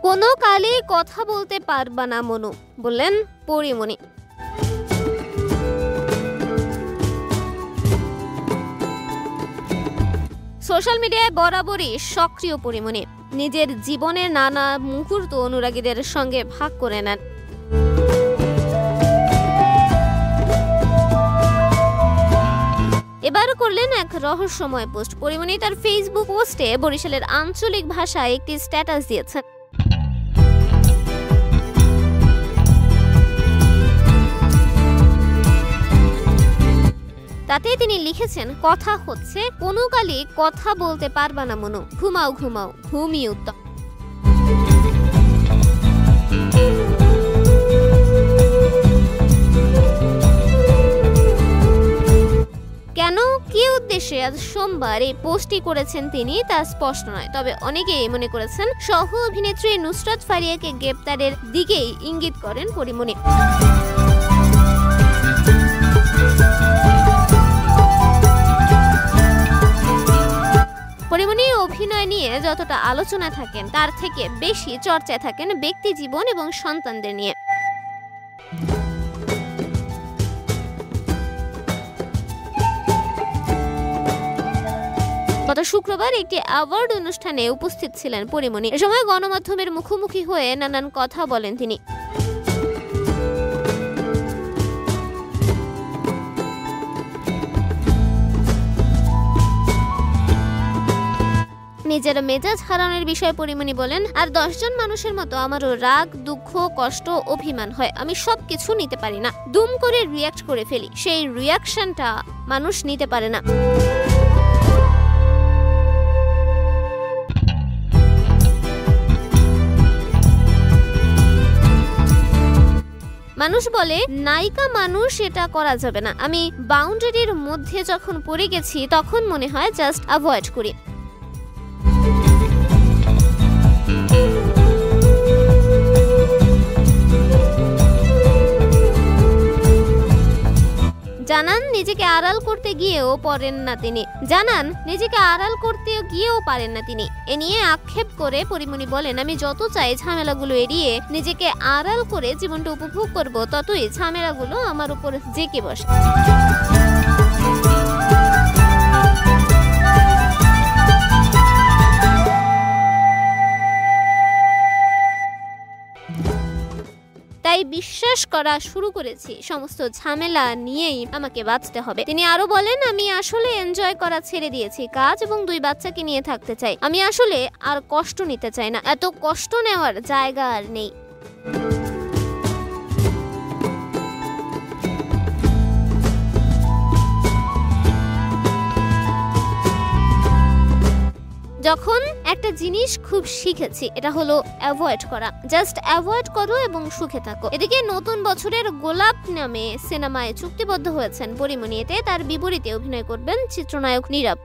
কোনো কালে কথা বলতে পারবা না মনু, বললেন পরীমণি। সোশ্যাল মিডিয়ায় বরাবরই সক্রিয় পরীমণি, নিজের জীবনের নানা মুহূর্ত অনুরাগীদের সঙ্গে ভাগ করে নেন। এবার করলেন এক রহস্যময় পোস্ট। পরীমণি তার ফেসবুক পোস্টে বরিশালের আঞ্চলিক ভাষায় একটি স্ট্যাটাস দিয়েছেন। তাতে তিনি লিখেছেন, কথা হচ্ছে কোনো কালে কথা বলতে পারবা না মনু, ঘুমাও ঘুমাও, ঘুমই উত্তম। কেন, কি উদ্দেশ্যে আজ সোমবার এই পোস্টটি করেছেন তিনি তা স্পষ্ট নয়। তবে অনেকেই মনে করেছেন সহ অভিনেত্রী নুসরাত ফারিয়াকে গ্রেপ্তারের দিকেই ইঙ্গিত করেন পরীমণি। পরীমণি অভিনয় নিয়ে যতটা আলোচনা থাকেন তার থেকে বেশি চর্চায় থাকেন ব্যক্তি জীবন এবং সন্তানদের নিয়ে। গত শুক্রবার একটি অ্যাওয়ার্ড অনুষ্ঠানে উপস্থিত ছিলেন পরীমণি। এ সময় গণমাধ্যমের মুখোমুখি হয়ে নানান কথা বলেন তিনি। নিজের মেজাজ হারানোর বিষয়ে পরীমণি বলেন, আর 10 জন মানুষের মতো আমারও রাগ, দুঃখ, কষ্ট, অভিমান হয়। আমি সবকিছু নিতে পারি না, দুম করে রিয়াক্ট করে ফেলি। সেই রিয়াকশনটা মানুষ নিতে পারে না। মানুষ বলে নায়িকা মানুষ, এটা করা যাবে না। আমি বাউন্ডারির মধ্যে যখন পড়ে গেছি তখন মনে হয় জাস্ট অ্যাভয়েড করি। জানান নিজেকে আড়াল করতে গিয়েও পারেন না তিনি। এ নিয়ে আক্ষেপ করে পরীমণি বলেন, আমি যত চাই ঝামেলাগুলো এড়িয়ে নিজেকে আড়াল করে জীবনটা উপভোগ করব, ততই ঝামেলাগুলো আমার উপর জেঁকে বসে। তাই বিশ্বাস করা শুরু করেছি সমস্ত ঝামেলা নিয়েই আমাকে বাঁচতে হবে। তিনি আরো বলেন, আমি আসলে এনজয় করা ছেড়ে দিয়েছি, কাজ এবং 2 বাচ্চাকে নিয়ে থাকতে চাই। আমি আসলে আর কষ্ট নিতে চাই না, এত কষ্ট নেওয়ার জায়গা আর নেই। যখন একটা জিনিস খুব শিখেছি, এটা হলো অ্যাভয়েড করা। জাস্ট অ্যাভয়েড করো এবং সুখে থাকো। এদিকে নতুন বছরের গোলাপ নামে সিনেমায় চুক্তিবদ্ধ হয়েছেন পরীমণি। এতে তার বিপরীতে অভিনয় করবেন চিত্রনায়ক নীরব।